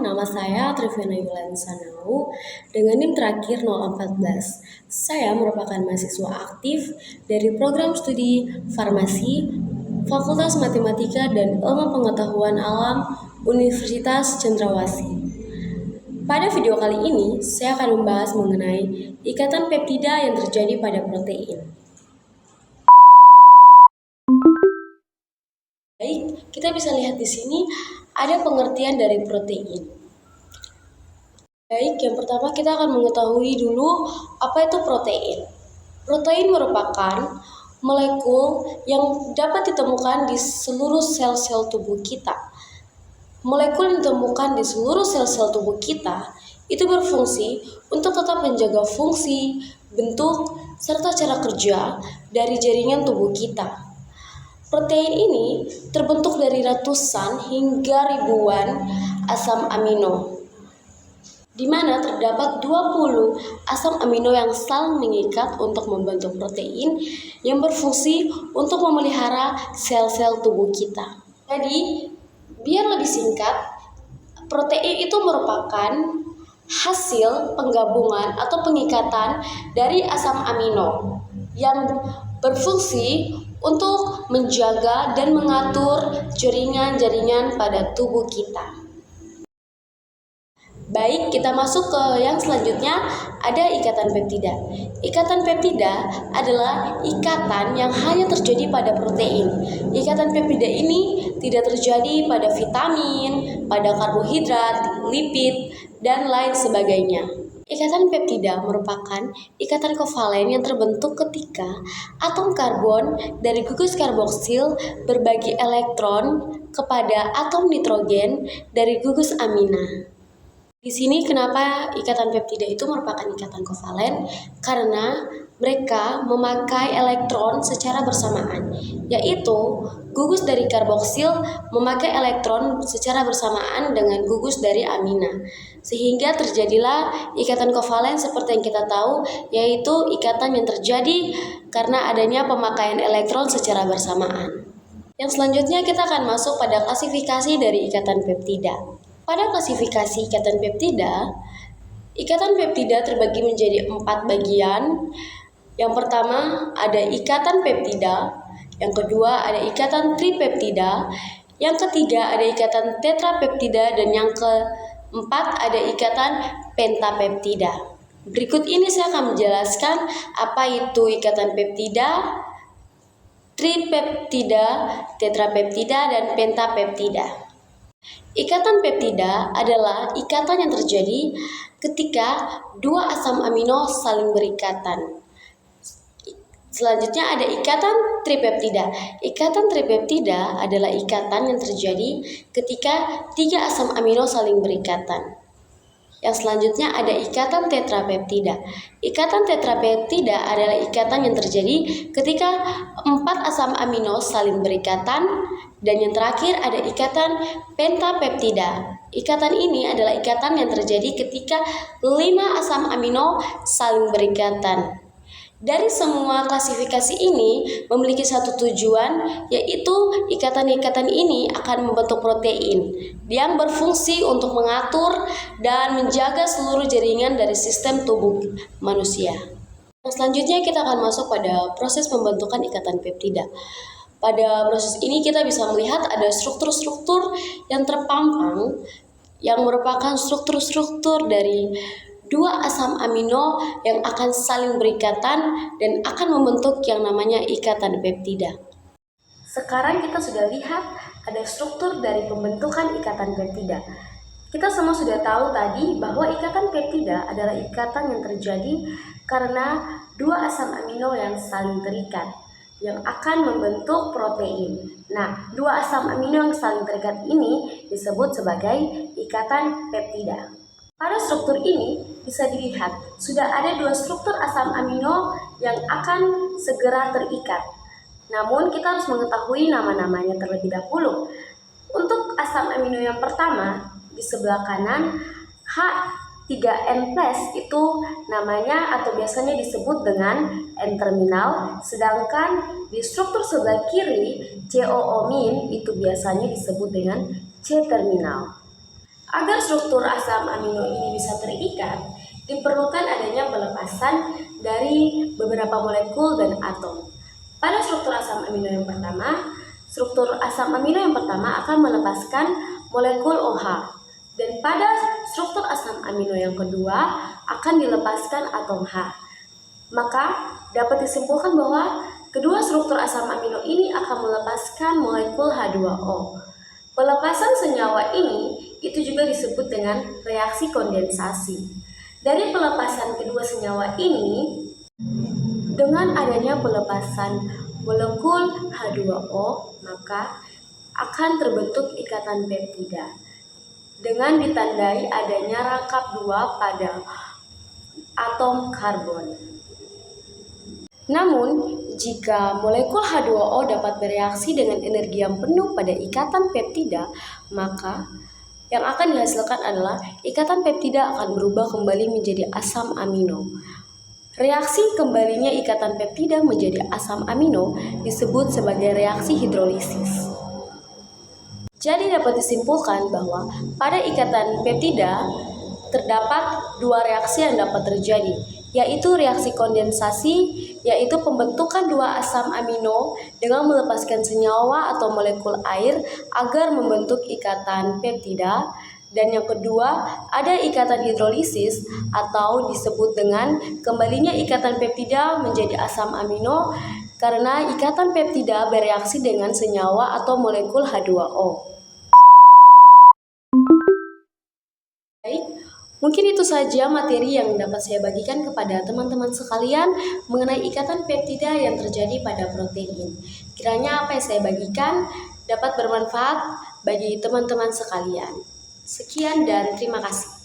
nama saya Triviana Yulian Sanau dengan NIM terakhir 014. Saya merupakan mahasiswa aktif dari program studi farmasi Fakultas Matematika dan Ilmu Pengetahuan Alam Universitas Cendrawasih. Pada video kali ini, saya akan membahas mengenai ikatan peptida yang terjadi pada protein. Baik, kita bisa lihat di sini ada pengertian dari protein. Baik, yang pertama kita akan mengetahui dulu apa itu protein. Protein merupakan molekul yang dapat ditemukan di seluruh sel-sel tubuh kita. Molekul yang ditemukan di seluruh sel-sel tubuh kita itu berfungsi untuk tetap menjaga fungsi, bentuk, serta cara kerja dari jaringan tubuh kita. Protein ini terbentuk dari ratusan hingga ribuan asam amino, di mana terdapat 20 asam amino yang saling mengikat untuk membentuk protein yang berfungsi untuk memelihara sel-sel tubuh kita. Jadi, biar lebih singkat, protein itu merupakan hasil penggabungan atau pengikatan dari asam amino yang berfungsi untuk menjaga dan mengatur jaringan-jaringan pada tubuh kita. Baik, kita masuk ke yang selanjutnya, ada ikatan peptida. Ikatan peptida adalah ikatan yang hanya terjadi pada protein. Ikatan peptida ini tidak terjadi pada vitamin, pada karbohidrat, lipid, dan lain sebagainya. Ikatan peptida merupakan ikatan kovalen yang terbentuk ketika atom karbon dari gugus karboksil berbagi elektron kepada atom nitrogen dari gugus amina. Di sini kenapa ikatan peptida itu merupakan ikatan kovalen? Karena mereka memakai elektron secara bersamaan, yaitu gugus dari karboksil memakai elektron secara bersamaan dengan gugus dari amina. Sehingga terjadilah ikatan kovalen seperti yang kita tahu, yaitu ikatan yang terjadi karena adanya pemakaian elektron secara bersamaan. Yang selanjutnya kita akan masuk pada klasifikasi dari ikatan peptida. Pada klasifikasi ikatan peptida terbagi menjadi 4 bagian. Yang pertama ada ikatan peptida, yang kedua ada ikatan tripeptida, yang ketiga ada ikatan tetrapeptida, dan yang keempat ada ikatan pentapeptida. Berikut ini saya akan menjelaskan apa itu ikatan peptida, tripeptida, tetrapeptida, dan pentapeptida. Ikatan peptida adalah ikatan yang terjadi ketika 2 asam amino saling berikatan. Selanjutnya ada ikatan tripeptida. Ikatan tripeptida adalah ikatan yang terjadi ketika 3 asam amino saling berikatan. Yang selanjutnya ada ikatan tetrapeptida. Ikatan tetrapeptida adalah ikatan yang terjadi ketika 4 asam amino saling berikatan. Dan yang terakhir ada ikatan pentapeptida. Ikatan ini adalah ikatan yang terjadi ketika 5 asam amino saling berikatan. Dari semua klasifikasi ini memiliki satu tujuan, yaitu ikatan-ikatan ini akan membentuk protein yang berfungsi untuk mengatur dan menjaga seluruh jaringan dari sistem tubuh manusia. Selanjutnya kita akan masuk pada proses pembentukan ikatan peptida. Pada proses ini kita bisa melihat ada struktur-struktur yang terpampang yang merupakan struktur-struktur dari 2 asam amino yang akan saling berikatan dan akan membentuk yang namanya ikatan peptida. Sekarang kita sudah lihat ada struktur dari pembentukan ikatan peptida. Kita semua sudah tahu tadi bahwa ikatan peptida adalah ikatan yang terjadi karena 2 asam amino yang saling terikat yang akan membentuk protein. Nah, 2 asam amino yang saling terikat ini disebut sebagai ikatan peptida. Pada struktur ini bisa dilihat sudah ada 2 struktur asam amino yang akan segera terikat. Namun kita harus mengetahui nama-namanya terlebih dahulu. Untuk asam amino yang pertama di sebelah kanan H3N+ itu namanya atau biasanya disebut dengan N-terminal, sedangkan di struktur sebelah kiri COO- itu biasanya disebut dengan C-terminal. Agar struktur asam amino ini bisa terikat, diperlukan adanya pelepasan dari beberapa molekul dan atom. Pada struktur asam amino yang pertama, akan melepaskan molekul OH, dan pada struktur asam amino yang kedua akan dilepaskan atom H. Maka dapat disimpulkan bahwa kedua struktur asam amino ini akan melepaskan molekul H2O. Pelepasan senyawa ini itu juga disebut dengan reaksi kondensasi. Dari pelepasan kedua senyawa ini, dengan adanya pelepasan molekul H2O, maka akan terbentuk ikatan peptida dengan ditandai adanya rangkap 2 pada atom karbon. Namun, jika molekul H2O dapat bereaksi dengan energi yang penuh pada ikatan peptida, maka yang akan dihasilkan adalah ikatan peptida akan berubah kembali menjadi asam amino. Reaksi kembalinya ikatan peptida menjadi asam amino disebut sebagai reaksi hidrolisis. Jadi dapat disimpulkan bahwa pada ikatan peptida terdapat dua reaksi yang dapat terjadi, yaitu reaksi kondensasi, yaitu pembentukan dua asam amino dengan melepaskan senyawa atau molekul air agar membentuk ikatan peptida. Dan yang kedua, ada ikatan hidrolisis atau disebut dengan kembalinya ikatan peptida menjadi asam amino karena ikatan peptida bereaksi dengan senyawa atau molekul H2O. Baik, mungkin itu saja materi yang dapat saya bagikan kepada teman-teman sekalian mengenai ikatan peptida yang terjadi pada protein. Kiranya apa yang saya bagikan dapat bermanfaat bagi teman-teman sekalian. Sekian dan terima kasih.